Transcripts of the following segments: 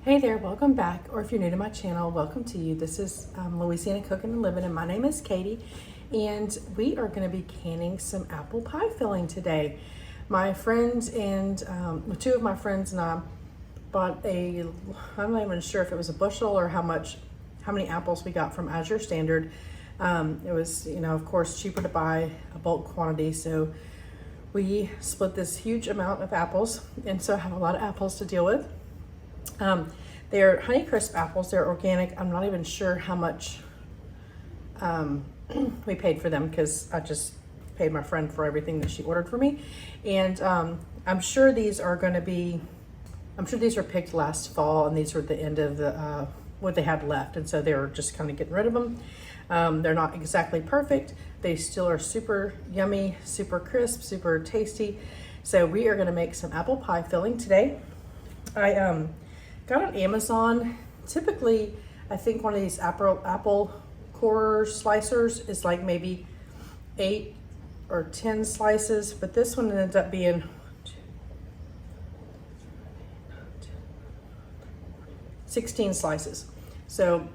Hey there, welcome back, or if you're new to my channel, welcome to you. This is Louisiana Cooking and Living, and my name is Katie, and we are going to be canning some apple pie filling today. My friends and two of my friends and I bought I'm not even sure if it was a bushel or how many apples we got from Azure Standard. It was, of course, cheaper to buy a bulk quantity, so we split this huge amount of apples, and so I have a lot of apples to deal with. They're Honeycrisp apples. They're organic. I'm not even sure how much we paid for them because I just paid my friend for everything that she ordered for me. And I'm sure these are picked last fall, and these were the end of the what they had left, and so they were just kind of getting rid of them. They're not exactly perfect. They still are super yummy, super crisp, super tasty. So we are going to make some apple pie filling today. I got on Amazon. Typically, I think one of these apple core slicers is like maybe 8 or 10 slices, but this one ended up being 16 slices. So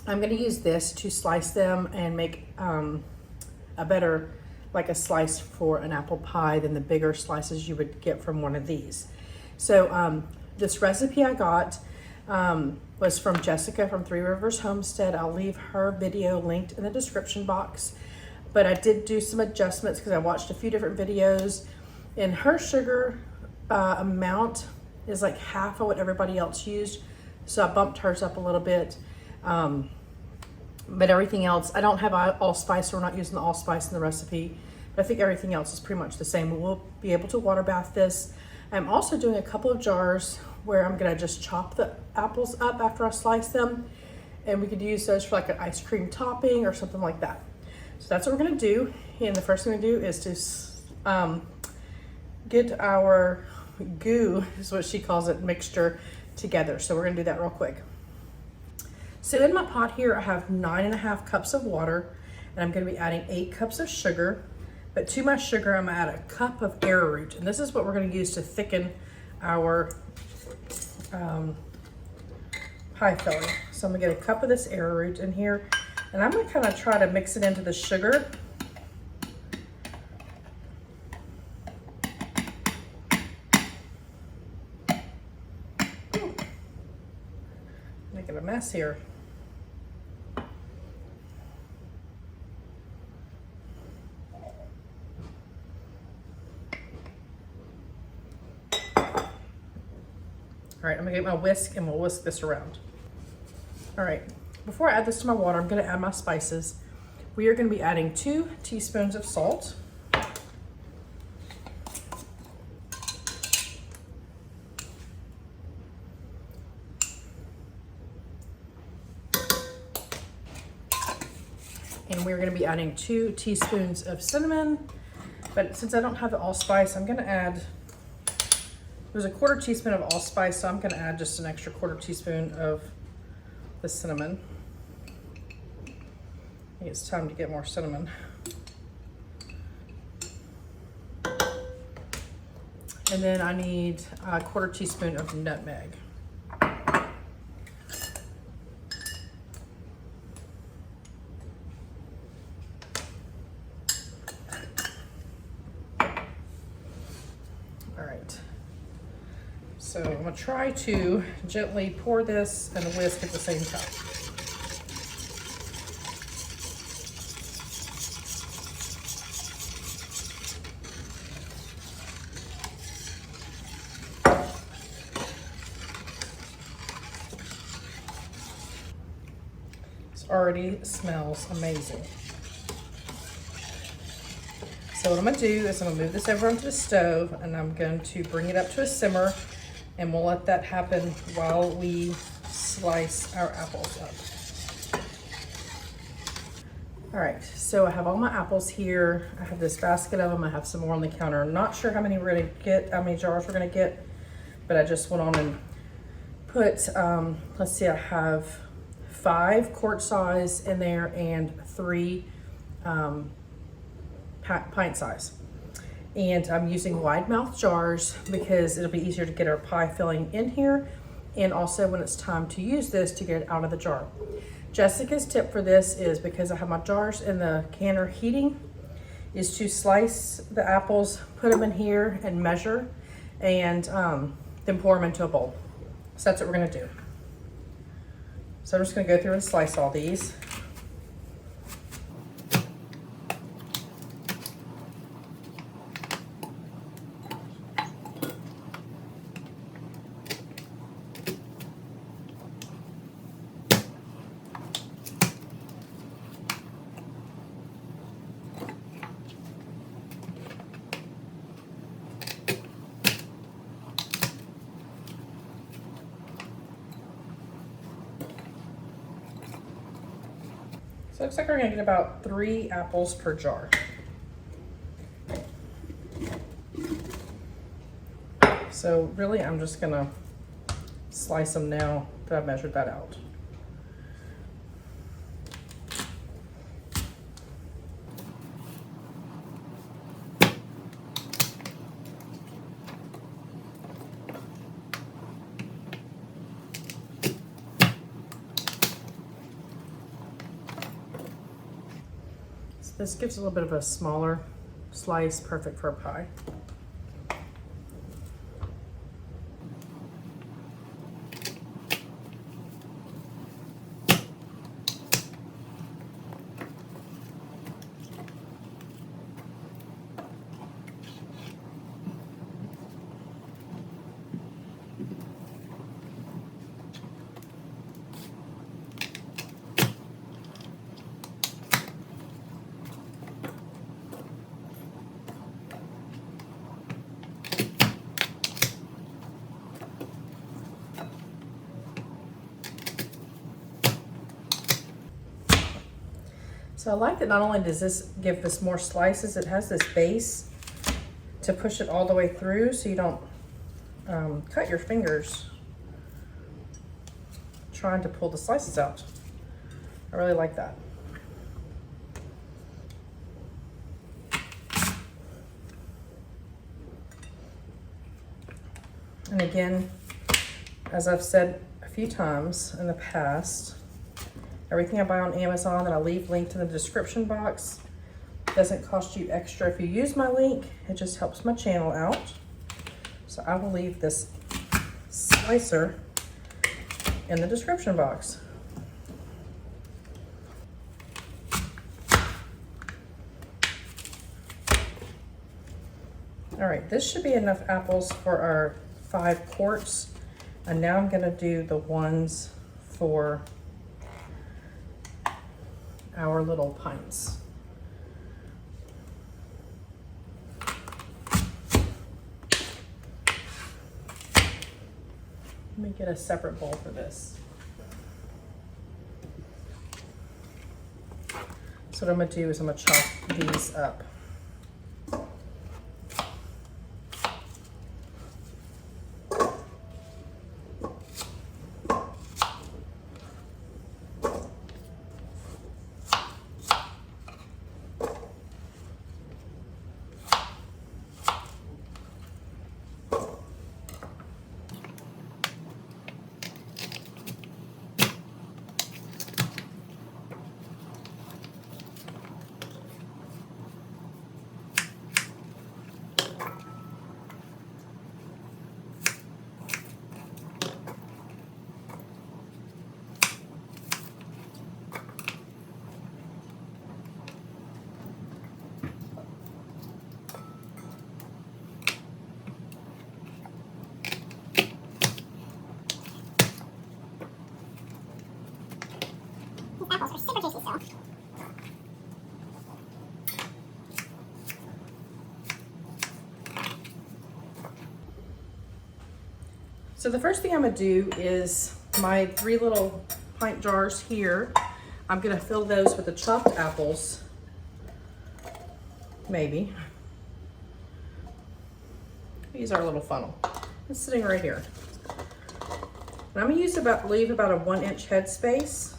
I'm going to use this to slice them and make a better, like a slice for an apple pie than the bigger slices you would get from one of these. So this recipe I got was from Jessica from Three Rivers Homestead. I'll leave her video linked in the description box. But I did do some adjustments because I watched a few different videos, and her sugar amount is like half of what everybody else used. So I bumped hers up a little bit. But everything else, I don't have allspice, so we're not using the allspice in the recipe. But I think everything else is pretty much the same. We'll be able to water bath this. I'm also doing a couple of jars where I'm gonna just chop the apples up after I slice them, and we could use those for like an ice cream topping or something like that. So that's what we're gonna do. And the first thing we do is to get our goo, is what she calls it, mixture together. So we're gonna do that real quick. So in my pot here, I have 9.5 cups of water, and I'm gonna be adding 8 cups of sugar. But to my sugar, I'm gonna add a cup of arrowroot, and this is what we're gonna use to thicken our pie filling. So I'm gonna get a cup of this arrowroot in here, and I'm gonna kind of try to mix it into the sugar. Ooh, making a mess here. All right, I'm gonna get my whisk and we'll whisk this around. All right, before I add this to my water, I'm gonna add my spices. We are gonna be adding 2 teaspoons of salt. And we're gonna be adding 2 teaspoons of cinnamon. But since I don't have the allspice, I'm gonna add, there's a 1/4 teaspoon of allspice, so I'm gonna add just an extra 1/4 teaspoon of the cinnamon. I think it's time to get more cinnamon. And then I need a 1/4 teaspoon of nutmeg. All right. So I'm gonna try to gently pour this and whisk at the same time. This already smells amazing. So what I'm gonna do is I'm gonna move this over onto the stove, and I'm going to bring it up to a simmer, and we'll let that happen while we slice our apples up. All right, so I have all my apples here. I have this basket of them. I have some more on the counter. I'm not sure how many we're gonna get, how many jars we're gonna get, but I just went on and put, let's see, I have 5 quart size in there and 3 pint size. And I'm using wide mouth jars because it'll be easier to get our pie filling in here. and also when it's time to use this to get it out of the jar. Jessica's tip for this is, because I have my jars in the canner heating, is to slice the apples, put them in here and measure, and then pour them into a bowl. So that's what we're gonna do. So I'm just gonna go through and slice all these. So it looks like we're gonna get about 3 apples per jar. So really, I'm just gonna slice them now that I've measured that out. This gives a little bit of a smaller slice, perfect for a pie. So I like that not only does this give us more slices, it has this base to push it all the way through so you don't cut your fingers trying to pull the slices out. I really like that. And again, as I've said a few times in the past, everything I buy on Amazon that I leave linked in the description box doesn't cost you extra if you use my link. It just helps my channel out. So I will leave this slicer in the description box. All right, this should be enough apples for our 5 quarts. And now I'm gonna do the ones for our little pints. Let me get a separate bowl for this. So what I'm gonna do is I'm gonna chop these up. Apples are super tasty still. So the first thing I'm gonna do is my 3 little pint jars here. I'm gonna fill those with the chopped apples, maybe. Use our little funnel. It's sitting right here. And I'm gonna leave about a 1-inch head space.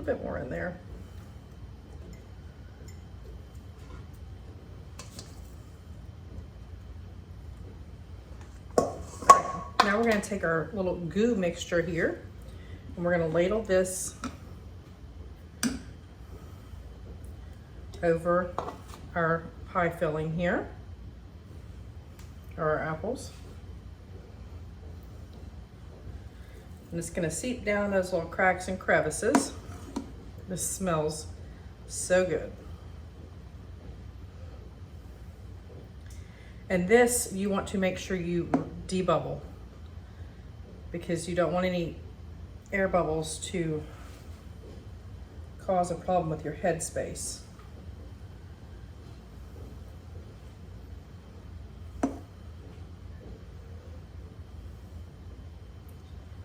little bit more in there. Now we're going to take our little goo mixture here and we're going to ladle this over our pie filling here, or our apples. And it's going to seep down those little cracks and crevices. This smells so good. And this, you want to make sure you debubble, because you don't want any air bubbles to cause a problem with your headspace.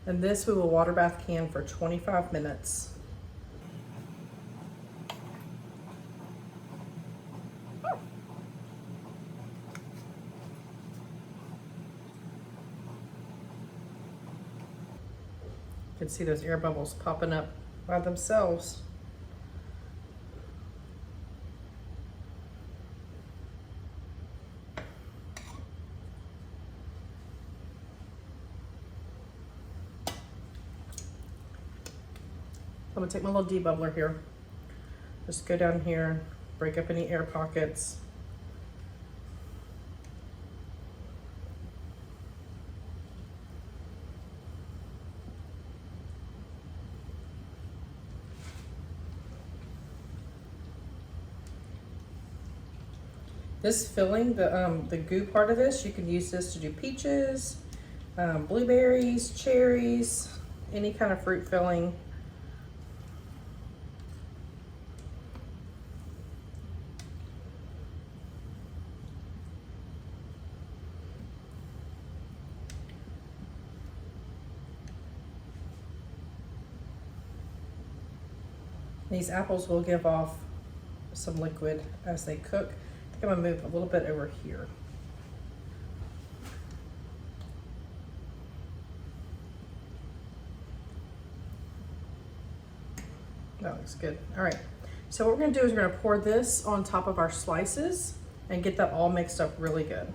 And this we will water bath can for 25 minutes. You can see those air bubbles popping up by themselves. I'm gonna take my little debubbler here. Just go down here, break up any air pockets. This filling, the goo part of this, you can use this to do peaches, blueberries, cherries, any kind of fruit filling. These apples will give off some liquid as they cook. I think I'm gonna move a little bit over here. That looks good. All right, so what we're gonna do is we're gonna pour this on top of our slices and get that all mixed up really good.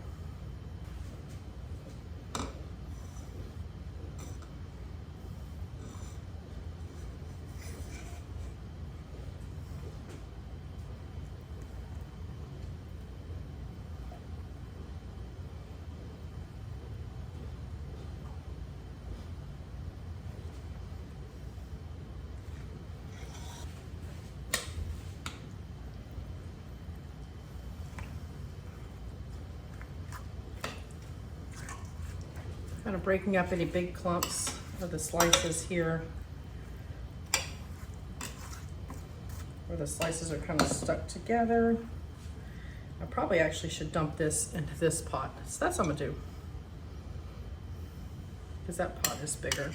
Kind of breaking up any big clumps of the slices here, where the slices are kind of stuck together. I probably actually should dump this into this pot. So that's what I'm gonna do, because that pot is bigger.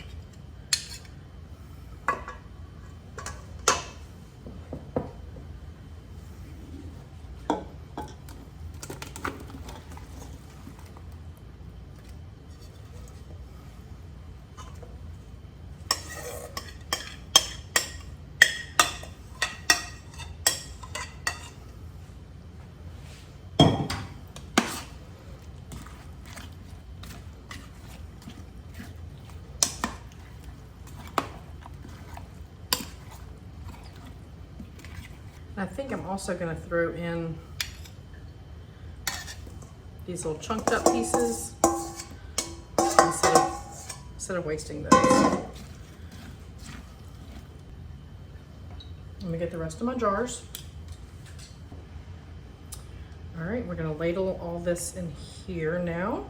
I think I'm also going to throw in these little chunked up pieces instead of wasting those. Let me get the rest of my jars. All right, we're going to ladle all this in here now.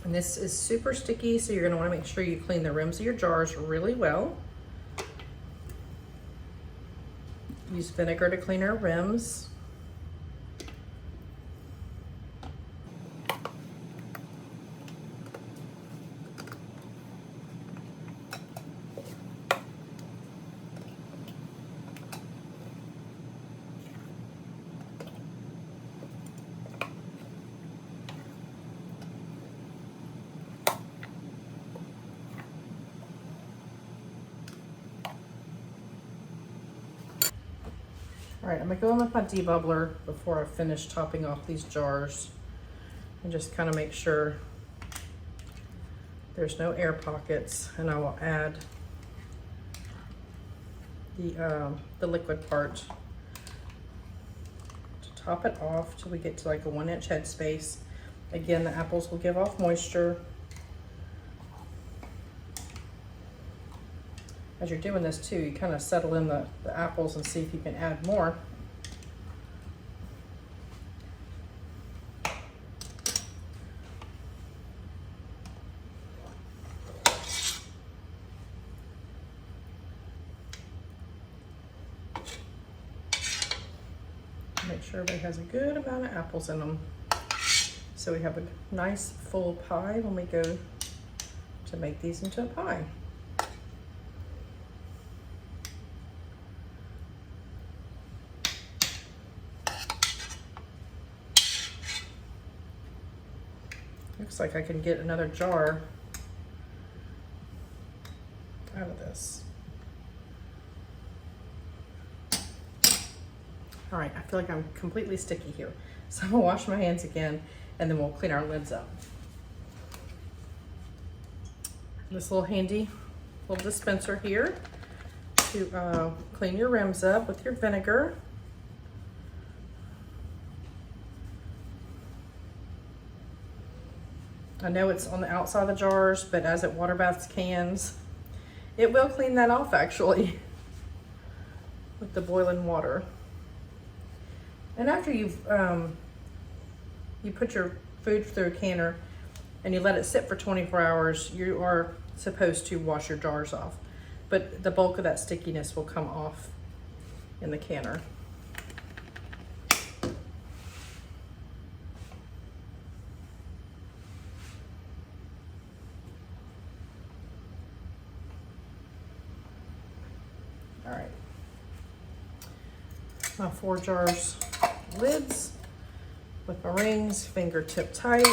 And this is super sticky, so you're going to want to make sure you clean the rims of your jars really well. Use vinegar to clean our rims. All right, I'm gonna go in with my debubbler before I finish topping off these jars and just kind of make sure there's no air pockets, and I will add the liquid part to top it off till we get to like a 1-inch head space. Again, the apples will give off moisture. As you're doing this too, you kind of settle in the apples and see if you can add more. Make sure everybody has a good amount of apples in them, so we have a nice full pie when we go to make these into a pie. Looks like I can get another jar out of this. All right, I feel like I'm completely sticky here. So I'm gonna wash my hands again, and then we'll clean our lids up. This little handy little dispenser here to clean your rims up with your vinegar. I know it's on the outside of the jars, but as it water baths cans, it will clean that off actually with the boiling water. And after you've you put your food through a canner and you let it sit for 24 hours, you are supposed to wash your jars off. But the bulk of that stickiness will come off in the canner. All right, my 4 jars lids with my rings, fingertip tight.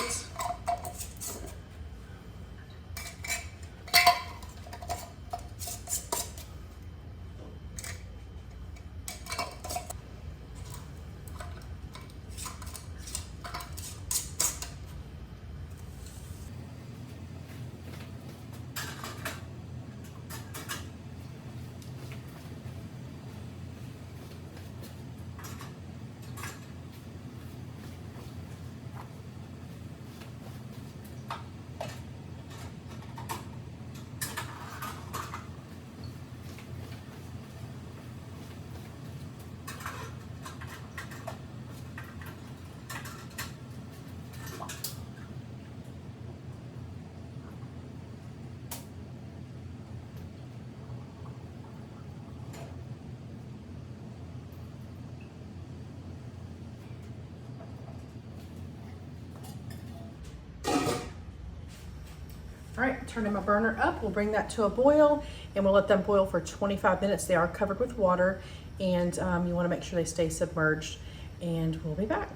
All right, turning my burner up, we'll bring that to a boil and we'll let them boil for 25 minutes. They are covered with water, and you wanna make sure they stay submerged, and we'll be back.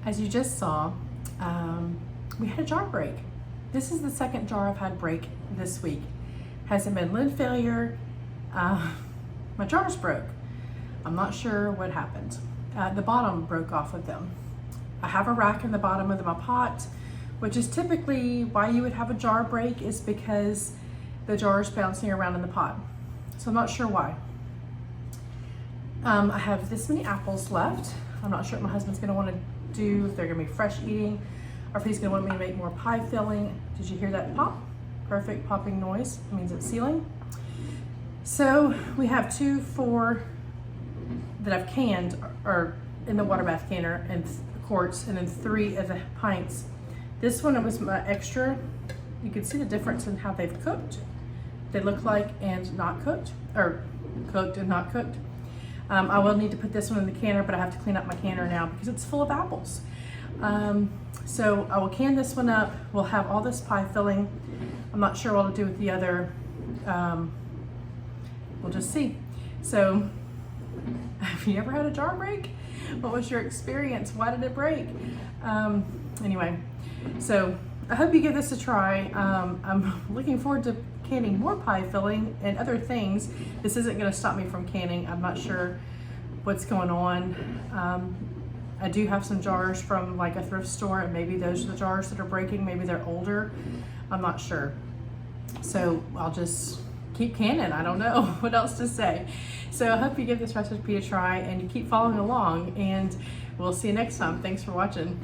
As you just saw, we had a jar break. This is the second jar I've had break this week. Hasn't been lid failure, my jars broke. I'm not sure what happened. The bottom broke off of them. I have a rack in the bottom of my pot, which is typically why you would have a jar break, is because the jar is bouncing around in the pot. So I'm not sure why. I have this many apples left. I'm not sure what my husband's gonna wanna do, if they're gonna be fresh eating, or if he's gonna want me to make more pie filling. Did you hear that pop? Perfect popping noise, it means it's sealing. So we have 2, 4 that I've canned, or in the water bath canner, and quarts, and then 3 of the pints. This one, it was my extra. You can see the difference in how they've cooked. They look like and not cooked, or cooked and not cooked. I will need to put this one in the canner, but I have to clean up my canner now because it's full of apples. So I will can this one up. We'll have all this pie filling. I'm not sure what I'll do with the other. We'll just see. So, have you ever had a jar break? What was your experience? Why did it break? Anyway, so I hope you give this a try. I'm looking forward to canning more pie filling and other things, this isn't going to stop me from canning. I'm not sure what's going on. I do have some jars from like a thrift store, and maybe those are the jars that are breaking. Maybe they're older. I'm not sure. So I'll just keep canning. I don't know what else to say. So I hope you give this recipe a try and you keep following along, and we'll see you next time. Thanks for watching.